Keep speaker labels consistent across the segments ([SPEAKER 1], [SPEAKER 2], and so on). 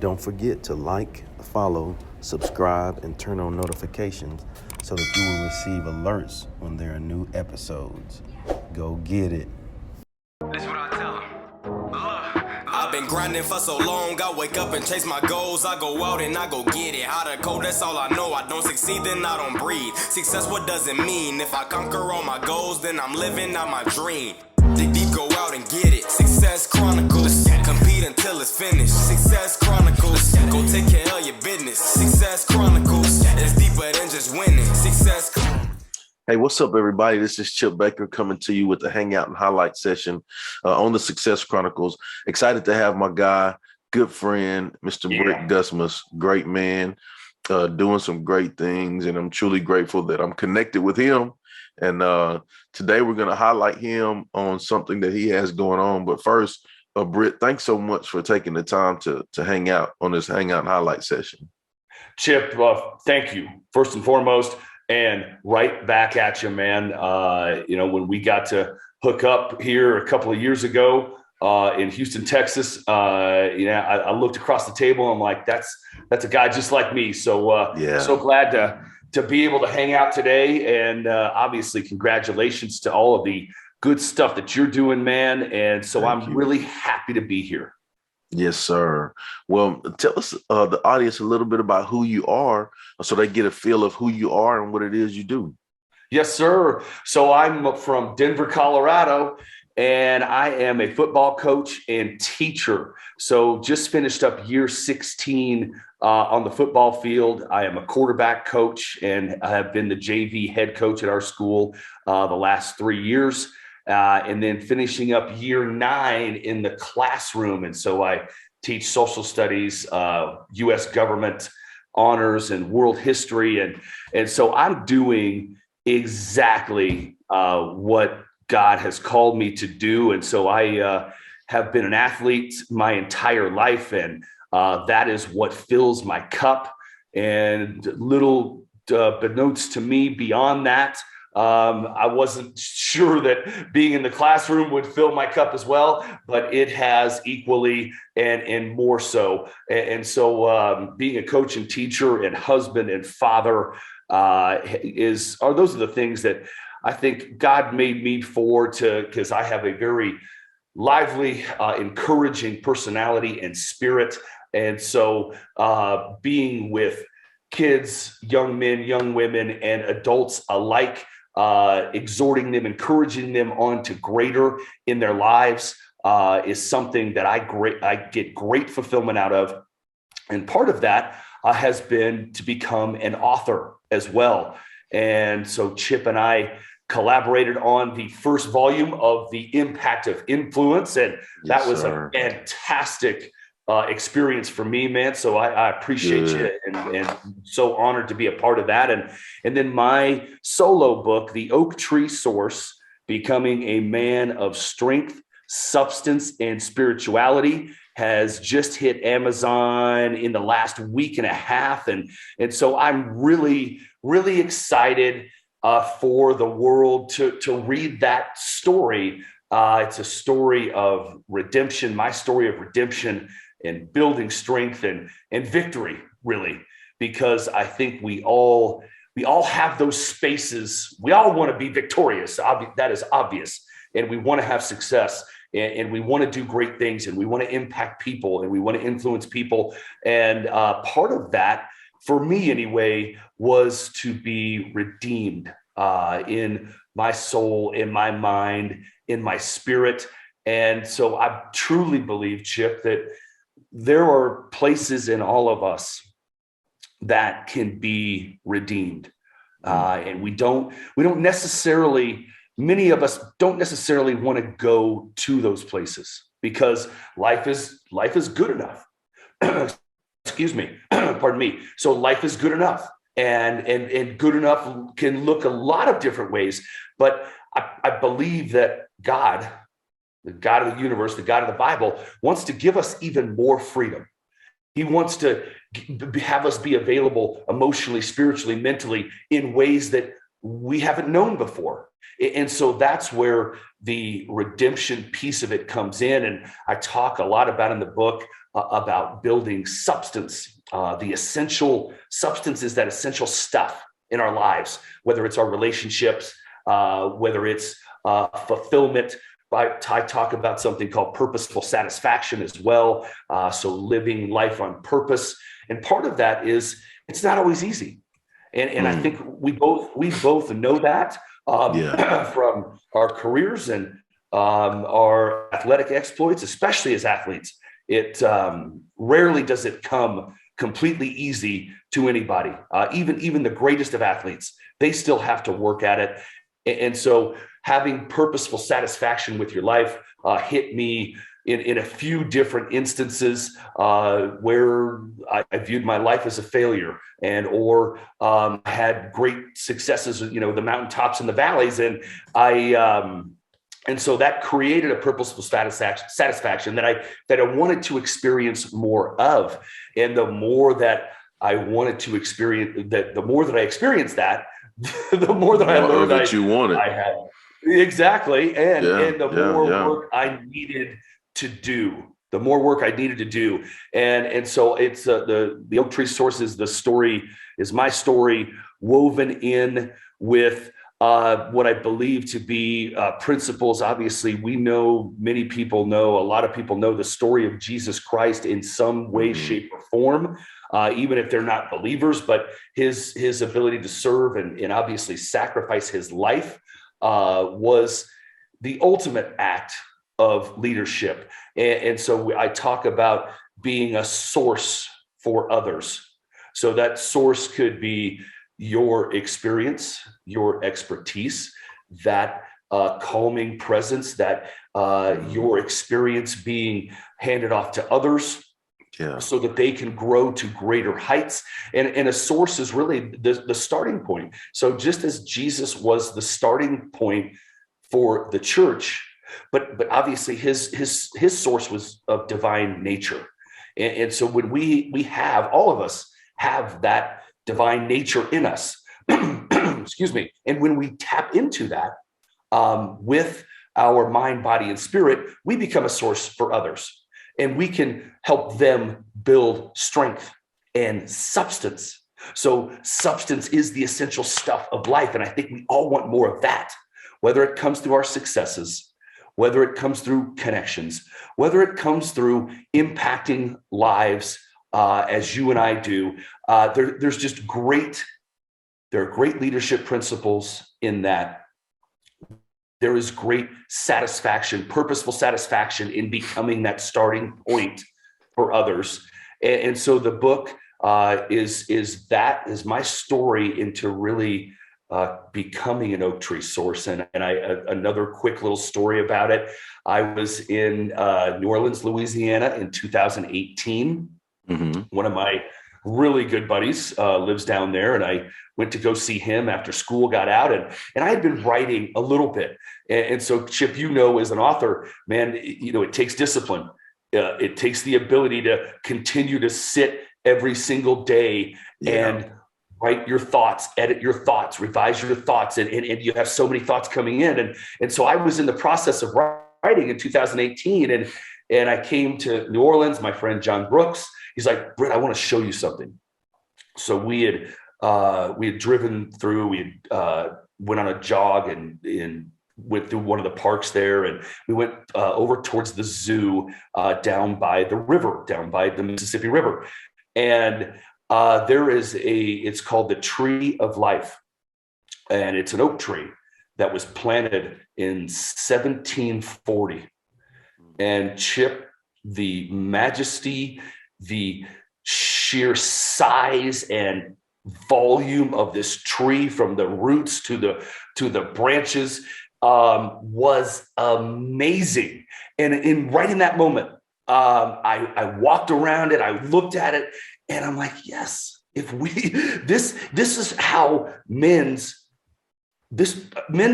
[SPEAKER 1] Don't forget to like, follow, subscribe, and turn on notifications so that you will receive alerts when there are new episodes. Go get it.
[SPEAKER 2] That's what I tell them. I've been grinding for so long, I wake up and chase my goals. I go out and I go get it. Hot or cold, that's all I know. I don't succeed, then I don't breathe. Success, what does it mean? If I conquer all my goals, then I'm living out my dream. Dig deep, go out and get it. Success Chronicles. Compete until it's finished. Success Chronicles. Go take care of your business. Success Chronicles. It's deeper than just winning. Success Chronicles.
[SPEAKER 1] Hey, what's up, everybody? This is Chip Baker coming to you with the Hangout and Highlight session on the Success Chronicles. Excited to have my guy, good friend, Mr. Britt Gusmus, great man, doing some great things. And I'm truly grateful that I'm connected with him. And today we're going to highlight him on something that he has going on. But first, Britt, thanks so much for taking the time to hang out on this Hangout and Highlight session.
[SPEAKER 3] Chip, thank you, first and foremost. And right back at you, man. When we got to hook up here a couple of years ago in Houston, Texas, I looked across the table. And I'm like, that's a guy just like me. So so glad to be able to hang out today. And obviously, congratulations to all of the good stuff that you're doing, man. And so I'm really happy to be here.
[SPEAKER 1] Yes, sir. Well, tell us, the audience, a little bit about who you are so they get a feel of who you are and what it is you do.
[SPEAKER 3] Yes, sir. So I'm from Denver, Colorado, and I am a football coach and teacher. So just finished up year 16 on the football field. I am a quarterback coach and I have been the JV head coach at our school the last 3 years. And then finishing up year 9 in the classroom. And so I teach social studies, U.S. government honors, and world history. And so I'm doing exactly what God has called me to do. And so I have been an athlete my entire life. And that is what fills my cup. And little notes to me beyond that. I wasn't sure that being in the classroom would fill my cup as well, but it has equally and more so. And so being a coach and teacher and husband and father are those are the things that I think God made me for, because I have a very lively, encouraging personality and spirit. And so being with kids, young men, young women, and adults alike, exhorting them, encouraging them on to greater in their lives is something that I get great fulfillment out of. And part of that has been to become an author as well. And so Chip and I collaborated on the first volume of The Impact of Influence. And that was a fantastic experience for me, man. So I appreciate you and so honored to be a part of that. And then my solo book, The Oak Tree Source, Becoming a Man of Strength, Substance, and Spirituality, has just hit Amazon in the last week and a half. And so I'm really, really excited for the world to read that story. It's a story of redemption, my story of redemption, and building strength and victory, really, because I think we all have those spaces. We all want to be victorious. That is obvious. And we want to have success, and we want to do great things, and we want to impact people, and we want to influence people. And part of that, for me anyway, was to be redeemed in my soul, in my mind, in my spirit. And so I truly believe, Chip, that there are places in all of us that can be redeemed. And we don't necessarily, many of us don't necessarily want to go to those places because life is good enough. Excuse me. Pardon me. So life is good enough, and good enough can look a lot of different ways. But I believe that God, the God of the universe, the God of the Bible, wants to give us even more freedom. He wants to have us be available emotionally, spiritually, mentally in ways that we haven't known before. And so that's where the redemption piece of it comes in. And I talk a lot about in the book about building substance. The essential substance is that essential stuff in our lives, whether it's our relationships, whether it's fulfillment. I talk about something called purposeful satisfaction as well. So living life on purpose. And part of that is it's not always easy. And I think we both know that from our careers and our athletic exploits, especially as athletes. It rarely does it come completely easy to anybody. Even the greatest of athletes, they still have to work at it. And so having purposeful satisfaction with your life hit me in a few different instances where I viewed my life as a failure or had great successes, the mountaintops and the valleys. And and so that created a purposeful satisfaction that I wanted to experience more of. And the more that I wanted to experience that, the more that I experienced that, the more that I learned
[SPEAKER 1] that you wanted.
[SPEAKER 3] I had. Exactly. And the more work I needed to do, And so it's the Oak Tree Source is my story woven in with what I believe to be principles. Obviously, a lot of people know the story of Jesus Christ in some way, shape, or form, even if they're not believers, but his ability to serve and obviously sacrifice his life was the ultimate act of leadership. And so I talk about being a source for others. So that source could be your experience, your expertise, that calming presence, that your experience being handed off to others so that they can grow to greater heights. And a source is really the starting point. So just as Jesus was the starting point for the church, but obviously his source was of divine nature. And so when all of us have that divine nature in us, excuse me. And when we tap into that with our mind, body, and spirit, we become a source for others. And we can help them build strength and substance. So substance is the essential stuff of life. And I think we all want more of that, whether it comes through our successes, whether it comes through connections, whether it comes through impacting lives as you and I do. There are great leadership principles in that. There is great satisfaction, purposeful satisfaction in becoming that starting point for others. And so the book is my story into really becoming an Oak Tree Source. And another quick little story about it. I was in New Orleans, Louisiana in 2018. One of my really good buddies lives down there, and I went to go see him after school got out, and I had been writing a little bit. And so Chip, as an author, man, it takes discipline. It takes the ability to continue to sit every single day and write your thoughts, edit your thoughts, revise your thoughts. And you have so many thoughts coming in. And so I was in the process of writing in 2018, and I came to New Orleans. My friend John Brooks, he's like, Britt, I want to show you something. So we had driven through, went on a jog and went through one of the parks there, and we went over towards the zoo down by the Mississippi River. And it's called the Tree of Life. And it's an oak tree that was planted in 1740. And Chip, the majesty, the sheer size and volume of this tree, from the roots to the branches, was amazing. And right in that moment, I walked around it, I looked at it, and I'm like, yes, this is how men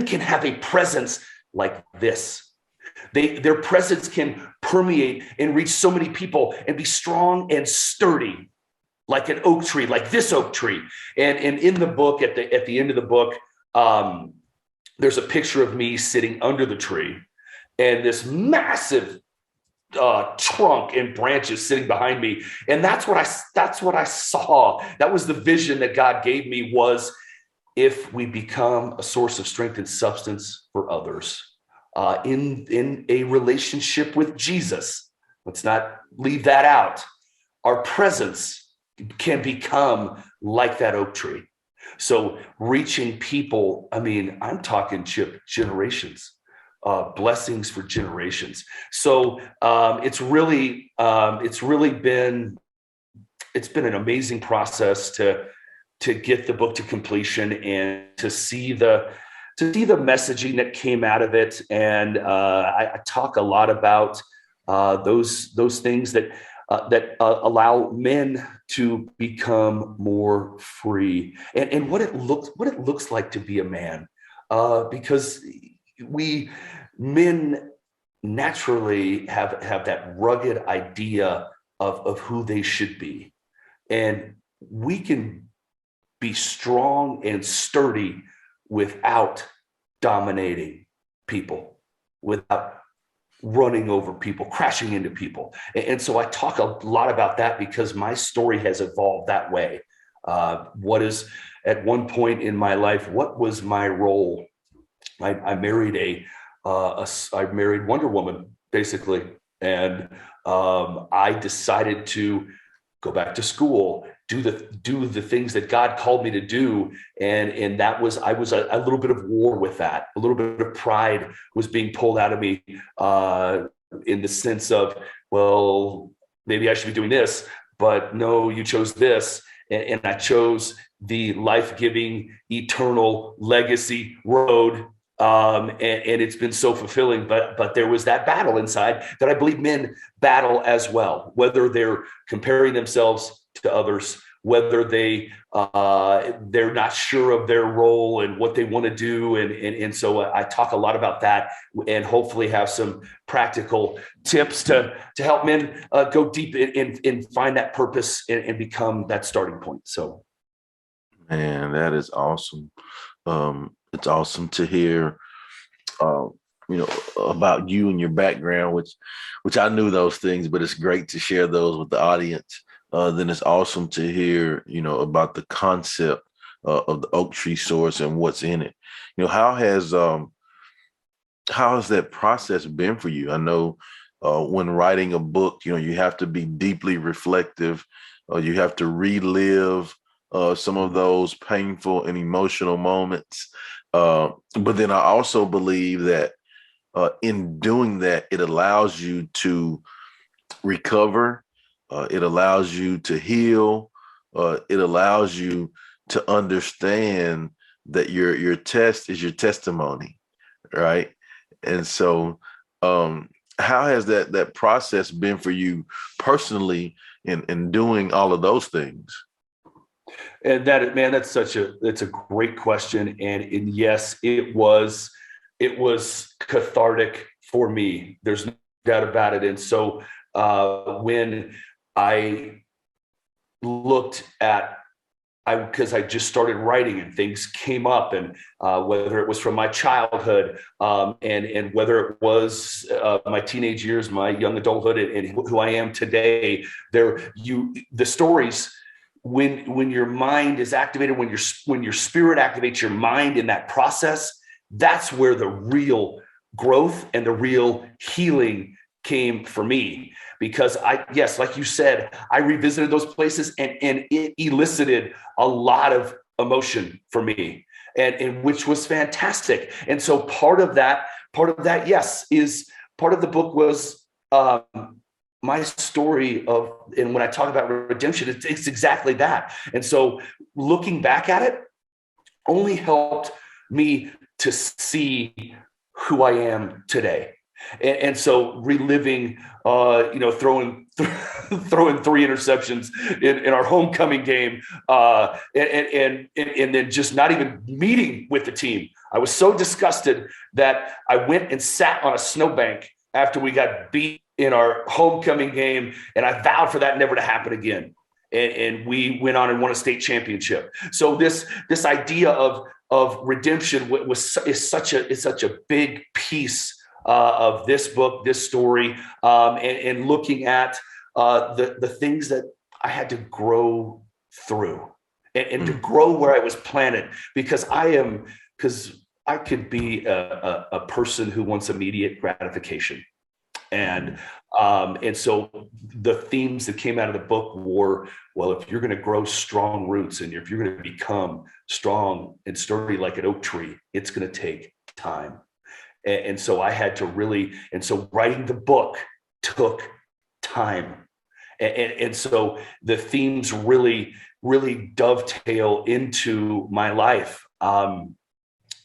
[SPEAKER 3] can have a presence like this. Their presence can permeate and reach so many people and be strong and sturdy like an oak tree, like this oak tree. And in the book, at the end of the book, there's a picture of me sitting under the tree, and this massive trunk and branches sitting behind me. And that's what I saw. That was the vision that God gave me, was if we become a source of strength and substance for others in a relationship with Jesus. Let's not leave that out. Our presence can become like that oak tree. So reaching people, I mean, I'm talking generations, blessings for generations. So it's really been an amazing process to get the book to completion and to see the messaging that came out of it. And I talk a lot about those things that allow men to become more free, and what it looks like to be a man, because we men naturally have that rugged idea of who they should be, and we can be strong and sturdy without dominating people, without running over people, crashing into people. And so I talk a lot about that because my story has evolved that way. What is, at one point in my life, what was my role? I married I married Wonder Woman, basically. And I decided to go back to school, do the things that God called me to do. And that was, I was a little bit of war with that. A little bit of pride was being pulled out of me in the sense of, well, maybe I should be doing this, but no, you chose this. And I chose the life-giving, eternal legacy road. And it's been so fulfilling, but there was that battle inside that I believe men battle as well, whether they're comparing themselves to others, whether they're not sure of their role and what they want to do. And so I talk a lot about that, and hopefully have some practical tips to help men go deep and find that purpose and become that starting point. So,
[SPEAKER 1] man, that is awesome. It's awesome to hear, about you and your background, which I knew those things, but it's great to share those with the audience. Then it's awesome to hear, about the concept of the oak tree source and what's in it. How has that process been for you? I know when writing a book, you have to be deeply reflective. You have to relive some of those painful and emotional moments. But then I also believe that in doing that, it allows you to recover. It allows you to heal. It allows you to understand that your test is your testimony, right? And so how has that process been for you personally in doing all of those things?
[SPEAKER 3] And that, man, that's a great question. And yes, it was cathartic for me. There's no doubt about it. And so when I looked at, because I just started writing and things came up, and whether it was from my childhood and whether it was my teenage years, my young adulthood, and who I am today, the stories, when your mind is activated, when your spirit activates your mind in that process, that's where the real growth and the real healing came for me. Because like you said, I revisited those places and it elicited a lot of emotion for me, and which was fantastic. And so part of that, yes, is part of the book was my story of, and when I talk about redemption, it's exactly that. And so looking back at it only helped me to see who I am today. And so reliving, throwing 3 interceptions in our homecoming game, and then just not even meeting with the team. I was so disgusted that I went and sat on a snowbank after we got beat in our homecoming game, and I vowed for that never to happen again. And we went on and won a state championship. So this idea of redemption is such a big piece of this book, this story, and looking at the things that I had to grow through and to grow where I was planted, because I could be a person who wants immediate gratification. And so the themes that came out of the book were, well, if you're going to grow strong roots and if you're going to become strong and sturdy like an oak tree, it's going to take time. And so I had to so writing the book took time. And so the themes really dovetail into my life.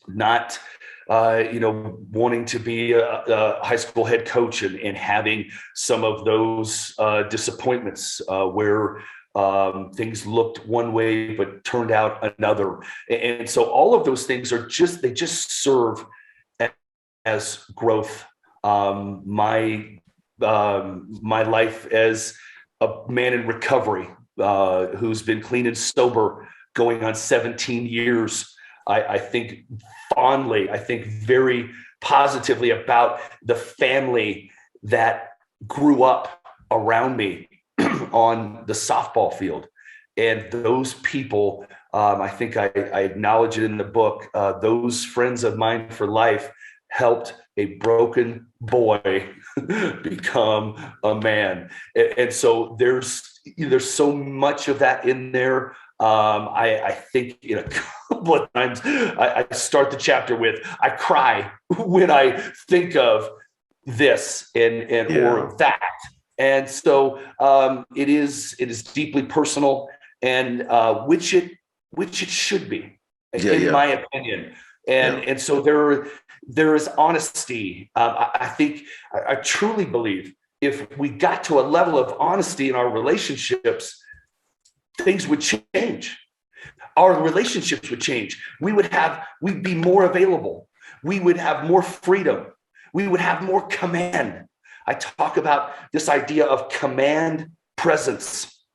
[SPEAKER 3] Not wanting to be a high school head coach and having some of those disappointments where things looked one way but turned out another. And so all of those things they just serve as growth. My life as a man in recovery who's been clean and sober going on 17 years. I think fondly, I think very positively about the family that grew up around me on the softball field. And those people, I think I acknowledge it in the book, those friends of mine for life helped a broken boy become a man. And so there's so much of that in there. I think a couple of times I start the chapter with, I cry when I think of this or that. And so it is deeply personal, and which it should be, in my opinion. And so there is honesty. I truly believe if we got to a level of honesty in our relationships, things would change. Our relationships would change. We'd be more available. We would have more freedom. We would have more command. I talk about this idea of command presence.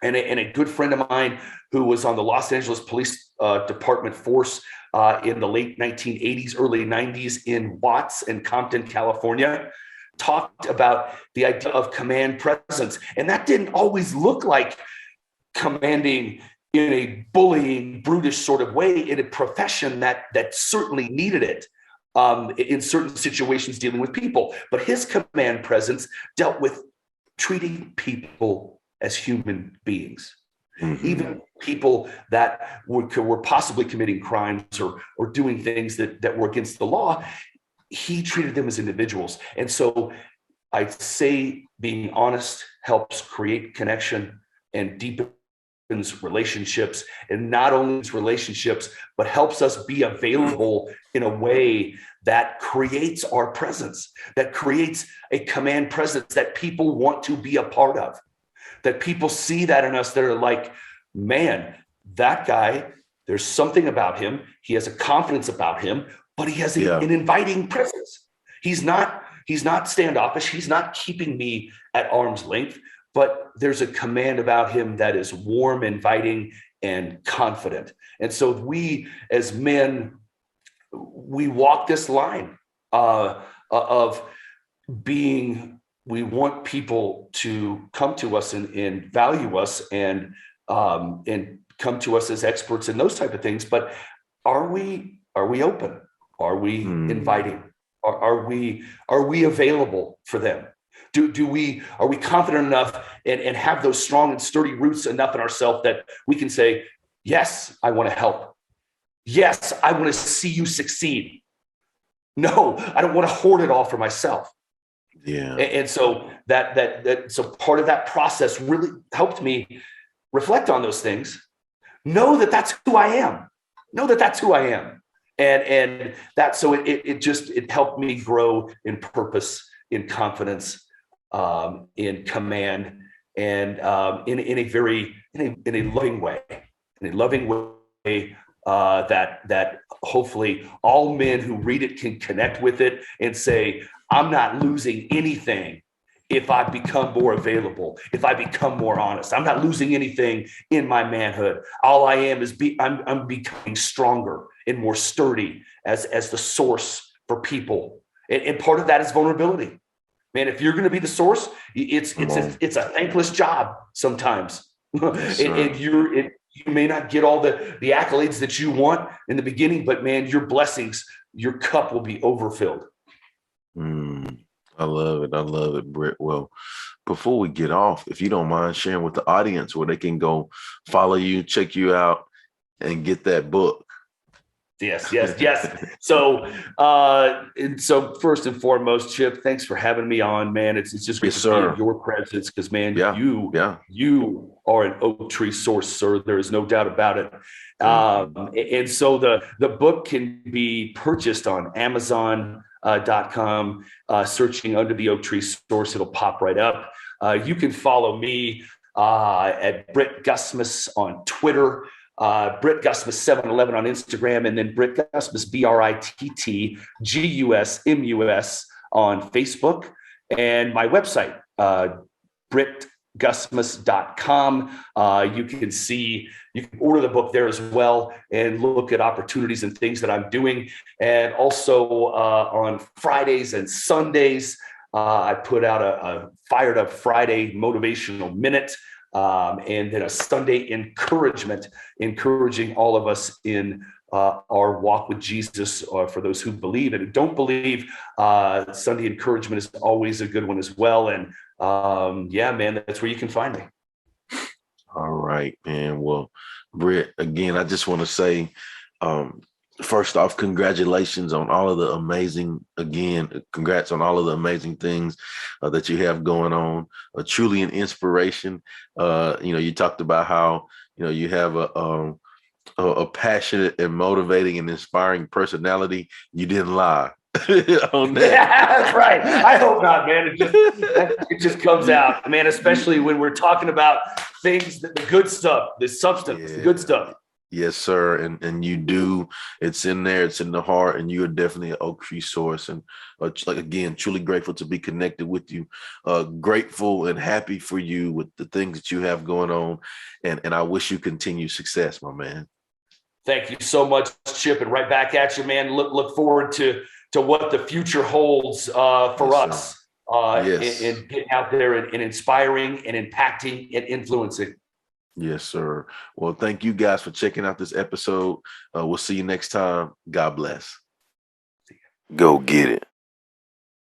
[SPEAKER 3] And a good friend of mine who was on the Los Angeles Police Department force in the late 1980s, early 90s in Watts and Compton, California, talked about the idea of command presence. And that didn't always look like commanding in a bullying, brutish sort of way, in a profession that certainly needed it in certain situations dealing with people. But his command presence dealt with treating people as human beings, even people that were possibly committing crimes or doing things that were against the law. He treated them as individuals. And so I'd say being honest helps create connection and deepens relationships, and not only relationships, but helps us be available in a way that creates our presence, that creates a command presence that people want to be a part of, that people see that in us. They're like, man, that guy, there's something about him. He has a confidence about him, but he has an inviting presence. He's not standoffish. He's not keeping me at arm's length, but there's a command about him that is warm, inviting, and confident. And so we, as men, we walk this line of being, we want people to come to us and value us and come to us as experts in those type of things. But are we open? Are we inviting? Are we available for them? Are we confident enough and have those strong and sturdy roots enough in ourselves that we can say, yes, I want to help. Yes, I want to see you succeed. No, I don't want to hoard it all for myself.
[SPEAKER 1] Yeah.
[SPEAKER 3] And so so part of that process really helped me reflect on those things. Know that that's who I am. And that, so it helped me grow in purpose, in confidence, in command, and in a loving way, that hopefully all men who read it can connect with it and say, I'm not losing anything if I become more available, if I become more honest. I'm not losing anything in my manhood. All I am is I'm becoming stronger and more sturdy as the source for people And part of that is vulnerability. Man, if you're going to be the source, it's a thankless job sometimes.
[SPEAKER 1] Yes,
[SPEAKER 3] and you may not get all the accolades that you want in the beginning, but man, your blessings, your cup will be overfilled.
[SPEAKER 1] I love it. I love it, Britt. Well, before we get off, if you don't mind sharing with the audience where they can go follow you, check you out, and get that book.
[SPEAKER 3] Yes. So, first and foremost, Chip, thanks for having me on, man. It's just great to be in your presence because, man, you are an oak tree source, sir. There is no doubt about it. And so the book can be purchased on Amazon.com, searching under the Oak Tree Source. It'll pop right up. You can follow me at Britt Gusmus on Twitter. Britt Gusmus 711 on Instagram, and then Britt Gusmus BrittGusmus on Facebook, and my website, brittgusmus.com. You can order the book there as well and look at opportunities and things that I'm doing. And also on Fridays and Sundays, I put out a Fired Up Friday motivational minute. And then a Sunday encouragement, encouraging all of us in our walk with Jesus, for those who believe and don't believe. Sunday encouragement is always a good one as well. And man, that's where you can find me.
[SPEAKER 1] All right, man. Well, Britt, again, I just want to say, first off, congratulations on all of the congrats on all of the amazing things that you have going on. Truly an inspiration. You talked about how, you have a passionate and motivating and inspiring personality. You didn't lie on that.
[SPEAKER 3] Yeah, that's right. I hope not, man. It just comes out, man, especially when we're talking about things, the good stuff, the substance, the good stuff.
[SPEAKER 1] Yes, sir. And you do. It's in there. It's in the heart. And you are definitely an Oak Tree source. And again, truly grateful to be connected with you. Grateful and happy for you with the things that you have going on. And I wish you continued success, my man.
[SPEAKER 3] Thank you so much, Chip. And right back at you, man. Look forward to what the future holds for us. And getting out there and inspiring and impacting and influencing.
[SPEAKER 1] Yes, sir. Well, thank you guys for checking out this episode. We'll see you next time. God bless. Go get it.